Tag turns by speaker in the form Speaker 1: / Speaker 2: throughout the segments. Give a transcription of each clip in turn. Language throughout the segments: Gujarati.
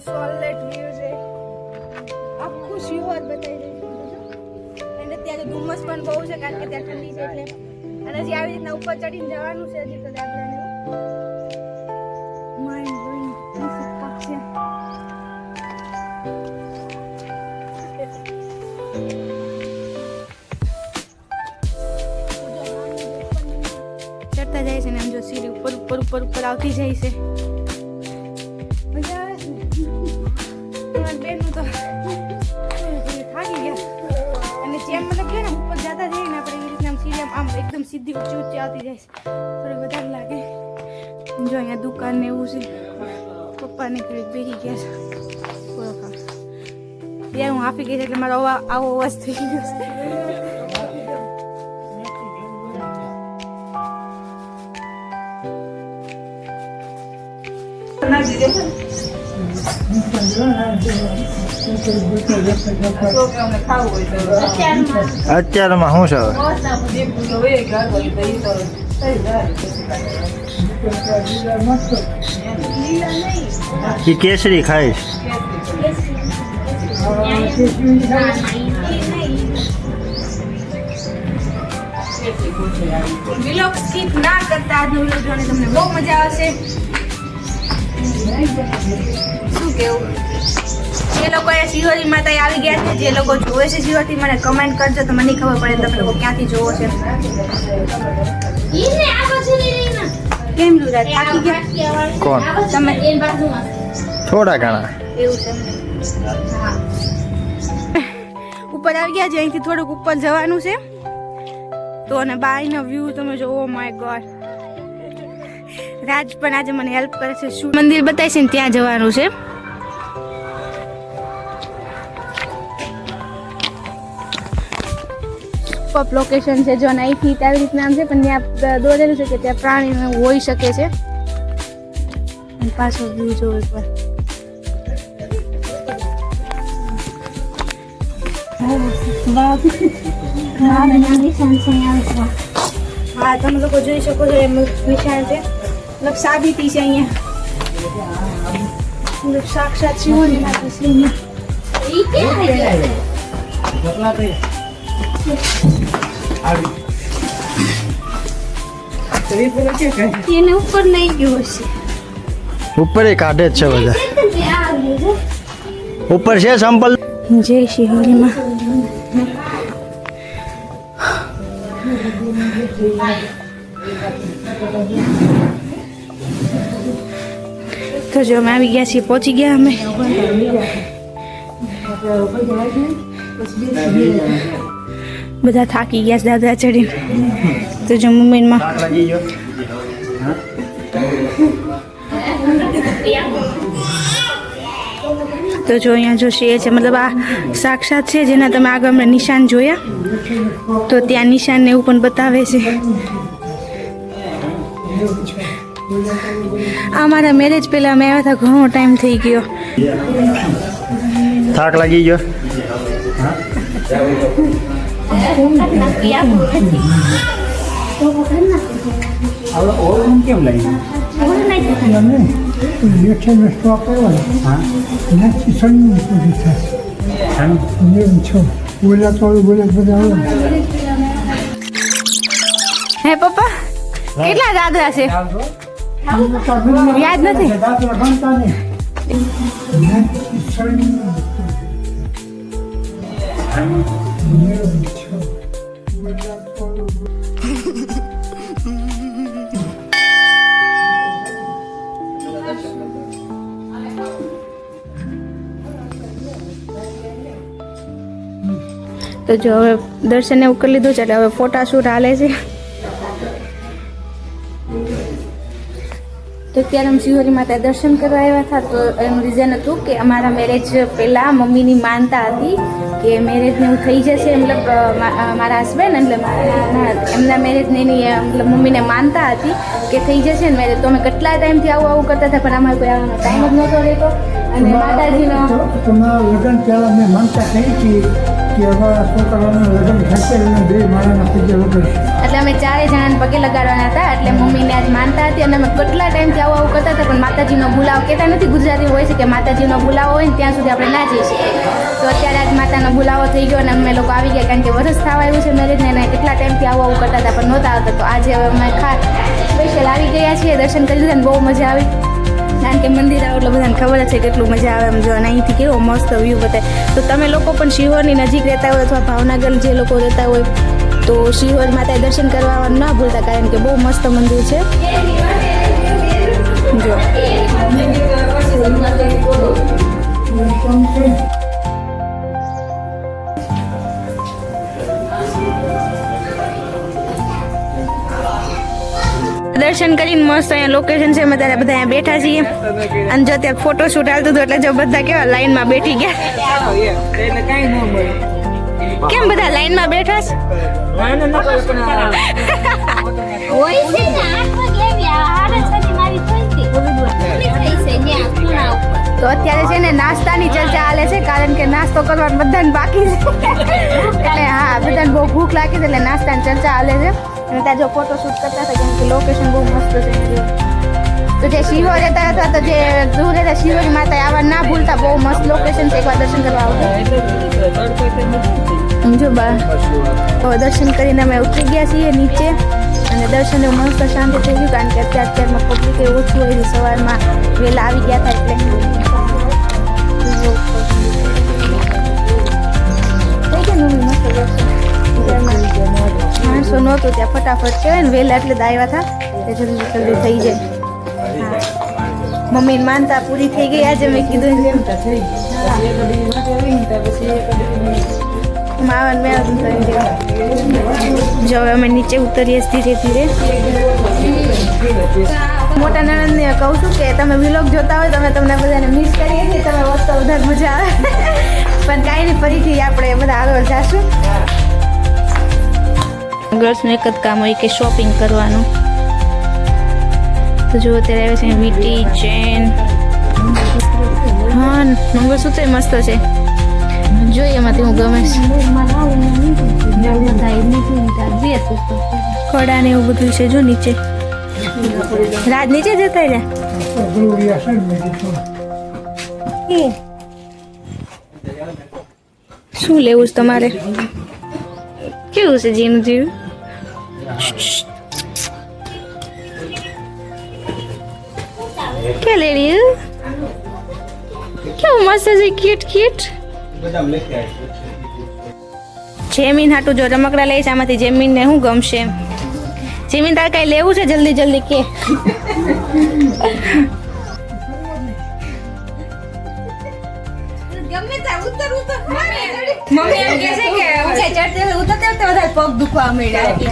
Speaker 1: સોલેટ વ્યૂ છે આખું શિહોર બતાવી દઉં અને ત્યાં ધુમ્મસ પણ બહુ છે કારણ કે ત્યાં ઠંડી છે એટલે અને હજી આવી રીતના ઉપર ચડીને જવાનું છે હજી તો દાદરાને માઇન્ડ બ્લોઈંગ છે ચડતા જાય છે ને આમ જો સીડી ઉપર ઉપર ઉપર ઉપર આવતી જાય છે મજા આવે છે તમારી બેનનું તો થાકી ગયા અને જેમ મતલબ કે ને ઉપર જતા જઈએ ને આપણે એવી રીતના સીડી આમ એકદમ સીધી ઊંચી ઊંચી આવતી જાય છે થોડું વધારે લાગે જો અહીંયા દુકાન ને એવું છે પપ્પાને ઘડીક બેસી ગયા છે યાર હું આપી ગઈ છે એટલે મારો આવો અવાજ થઈ ગયો છે
Speaker 2: અત્યારમાં શું છે કેસરી ખાઈશ
Speaker 1: વિલોગ સ્કીપ ના કરતા આજનો વિલોગ જોઈને તમને બહુ મજા આવશે શું કેવું જે લોકો શિહોરી માતા આવી ગયા છે જે લોકો જોવે છે શિહોરથી મને કમેન્ટ કરજો તો મને ખબર પડે તમે લોકો ક્યાંથી જોવો છે કેમ લુરા થાકી ગયા
Speaker 2: કોણ
Speaker 1: તમે
Speaker 2: થોડા ઘણા
Speaker 1: એવું છે ઉપર આવી ગયા છે અહીંથી થોડુંક ઉપર જવાનું છે તો અને બાયનો વ્યૂ તમે જો ઓ માય ગોડ રાજ પણ આજે મને હેલ્પ કરે છે શું મંદિર બતાવે છે ને ત્યાં જવાનું છે પપ લોકેશન છે જો અહીંથી આવી રીતના આમ છે પણ ત્યાં દોરેલું છે કે ત્યાં પ્રાણી હોઈ શકે છે અને પાછો વ્યૂ જોવો એકવાર હા તમે લોકો જોઈ શકો છો એમ નિશાન છે મતલબ સાબિતી છે અહીંયા મતલબ સાક્ષાત શિવની માતા છે એને ઉપર લઈ ગયો છે
Speaker 2: ઉપર એ કાઢે જ છે બધા ઉપર છે સંપલ
Speaker 1: જય શિહોરીમાં તો જો અમે આવી ગયા છીએ પહોંચી ગયા અમે બધા થાકી ગયા દાદરા ચડીને તો જો મુંબઈમાં તો જો અહીંયા જો શેર છે મતલબ આ સાક્ષાત છે જેના તમે આગળ અમને નિશાન જોયા તો ત્યાં નિશાન ને એવું પણ બતાવે છે આ મારા મેરેજ પહેલા મેં આવ્યા હતા ઘણો ટાઈમ થઈ ગયો
Speaker 2: થાક લાગી ગયો કેમ લાગી
Speaker 1: હે પપ્પા કેટલા દાદરા છે યાદ નથી તો જો હવે દર્શન એવું કરી લીધું છે એટલે હવે ફોટા શૂટ હાલે છે તો ત્યારે અમે શિહોરી માતા દર્શન કરવા આવ્યા હતા તો એનું રીઝન હતું કે અમારા મેરેજ પહેલાં મમ્મીની માનતા હતી કે મેરેજને એવું થઈ જશે મતલબ મારા હસબન્ડ એટલે એમના મેરેજને એની મતલબ મમ્મીને માનતા હતી કે થઈ જશે ને મેરેજ, તો અમે કેટલા ટાઈમથી આવું કરતા હતા, પણ અમારે કોઈ આવવાનો ટાઈમ જ નહોતો રહેતો. અને માતાજીનો
Speaker 3: તમારા લગ્ન પહેલાં મેં માનતા કહી હતી કે અમારા છોકરાઓના લગ્ન થશે અને 2 માળાના પૂજ્ય વગર.
Speaker 1: એટલે અમે 4 જણાને પગે લગાડવાના હતા, એટલે મમ્મીને આજ માનતા હતી. અને અમે કેટલા ટાઈમથી આવું કરતા હતા, પણ માતાજીનો બોલાવો કહેતા નથી, ગુજરાતી હોય છે કે માતાજીનો બોલાવો હોય ને ત્યાં સુધી આપણે ના જઈ શકીએ. તો અત્યારે આજ માતાનો બોલાવો થઈ ગયો અને અમે લોકો આવી ગયા, કારણ કે વરસ થવા આવ્યું છે મેરેજને, અને કેટલા ટાઈમથી આવું કરતા હતા પણ નહોતા આવતા. તો આજે હવે અમે સ્પેશિયલ આવી ગયા છીએ, દર્શન કરી લીધા ને બહુ મજા આવી. કારણ કે મંદિર આવો એટલે બધાને ખબર જ છે કેટલું મજા આવે એમ. જો અને અહીંથી કેવો મસ્ત વ્યૂ બતાવે. તો તમે લોકો પણ શિહોરની નજીક રહેતા હોય અથવા ભાવનગર જે લોકો રહેતા હોય તો શિહોર માતાએ દર્શન કરવા ના ભૂલતા, કારણ કે બહુ મસ્ત મંદિર છે. જો દર્શન કરીને મસ્ત અહીંયા લોકેશન છે, અમે ત્યારે બધા અહીંયા બેઠા છીએ. અને જો ત્યાં ફોટોશૂટ હાલતું હતું એટલે જો બધા કેવા લાઈનમાં બેઠી ગયા. કેમ બધા લાઈનમાં બેઠા છે? તો અત્યારે છે ને નાસ્તાની ચર્ચા હાલે છે, કારણ કે નાસ્તો કરવાનું બધાને બાકી છે. એટલે હા, બધાને બહુ ભૂખ લાગી છે એટલે નાસ્તાની ચર્ચા હાલે છે. અને ત્યાં જો ફોટોશૂટ કરતા હતા, કેમ કે લોકેશન બહુ મસ્ત છે. તો જે શિહોર રહેતા હતા તો જે દૂર રહેતા શિહોરી માતા આવવા ના ભૂલતા, બહુ મસ્ત લોકેશન છે, એકવાર દર્શન કરવા આવતા. જો બા દર્શન કરીને અમે ઉતરી ગયા છીએ નીચે, અને દર્શન એવું મસ્ત શાંતિ થઈ ગયું, કારણ કે અત્યારમાં પબ્લિક એ ઓછું હોય છે. સવારમાં વહેલા આવી ગયા હતા એટલે થઈ ગયા મમ્મી મસ્ત દર્શન. માણસો નહોતું ત્યાં, ફટાફટ કહેવાય ને વહેલા એટલે જ આવ્યા હતા, એ જલ્દી જલ્દી થઈ જાય. મમ્મીને માનતા પૂરી થઈ ગઈ આજે. મેં કીધું માવન મેં જો હવે અમે નીચે ઉતરીએ ધીરે ધીરે. મોટા નણંદને કહું છું કે તમે વ્લોગ જોતા હોય તમે તમને બધાને મિસ કરીએ છીએ, તમે વસ્તુ વધારે મજા આવે. પણ કાંઈ નહીં, ફરીથી આપણે બધા આગળ જઈશું. ગર્લ્સનું એક જ કામ હોય કે શોપિંગ કરવાનું. તો જો અત્યારે આવે છે વીટી ચેન. હા, મંગળસૂત્ર મસ્ત છે, જોઈએ એમાંથી હું ગમે છે. કડા ને એવું બધું છે જો નીચે. રાજ નીચે જતા રહ્યા. શું લેવું છે તમારે? કેવું છે જીનું જીવ? क्या ले रही है? કેવું મસ્ત છે, ક્યુટ ક્યુટ. જેમીન હાટું જો રમકડા લઈશ, આમાંથી જેમીન ને શું ગમશે? જેમીન તારે કઈ લેવું છે? જલ્દી જલ્દી કે. મમ્મી એમ કહે છે કે ચડતે ઉતરતે વધારે પગ દુખવા માંડ્યા એટલે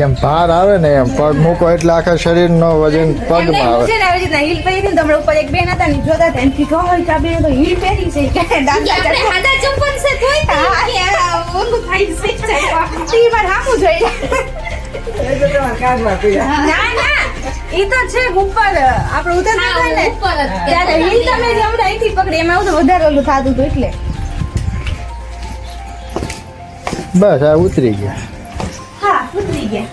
Speaker 2: એમ ભાર આવે ને એમ પગ મૂકો એટલે આખા શરીરનો વજન પગમાં આવે.
Speaker 1: છે ને આવી રીતના હીલ પહેરી હતી ને, તમારા ઉપર એક બેન હતા ને જોતા હતા, એમથી કહો કે બેન તો હીલ પહેરી છે કે દાદા હાડા ચંપલ છે તોય હા ઓલું થાય છે ઈ વાર હામું જોઈ ના ના ઈ તો છે ઉપર આપણે ઉતરતા હોય ને ત્યારે હીલ તમે જે હમણાં અહીંથી પકડી એમાં તો વધારે ઓલું થતું હતું એટલે
Speaker 2: બસ આ ઉતરી ગયા.
Speaker 1: હા ઉતરી ગયા.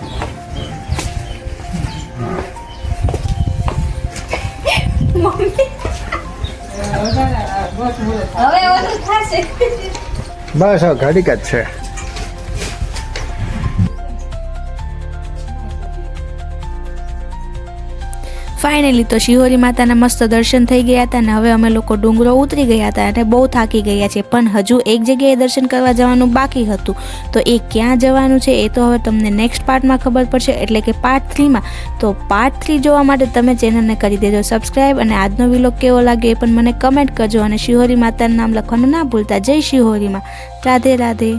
Speaker 1: મમ્મી હવે ઓલું થશે.
Speaker 2: બસ આ ઘડીક જ છે.
Speaker 4: ફાઇનલી તો શિહોરી માતાના મસ્ત દર્શન થઈ ગયા હતા અને હવે અમે લોકો ડુંગરો ઉતરી ગયા હતા અને બહુ થાકી ગયા છે, પણ હજુ એક જગ્યાએ દર્શન કરવા જવાનું બાકી હતું. તો એ ક્યાં જવાનું છે એ તો હવે તમને નેક્સ્ટ પાર્ટમાં ખબર પડશે, એટલે કે પાર્ટ 3માં. તો પાર્ટ 3 જોવા માટે તમે ચેનલને કરી દેજો સબસ્ક્રાઈબ, અને આજનો વ્લોગ કેવો લાગ્યો એ પણ મને કમેન્ટ કરજો, અને શિહોરી માતાનું નામ લખવાનું ના ભૂલતા. જય શિહોરીમાં. રાધે રાધે.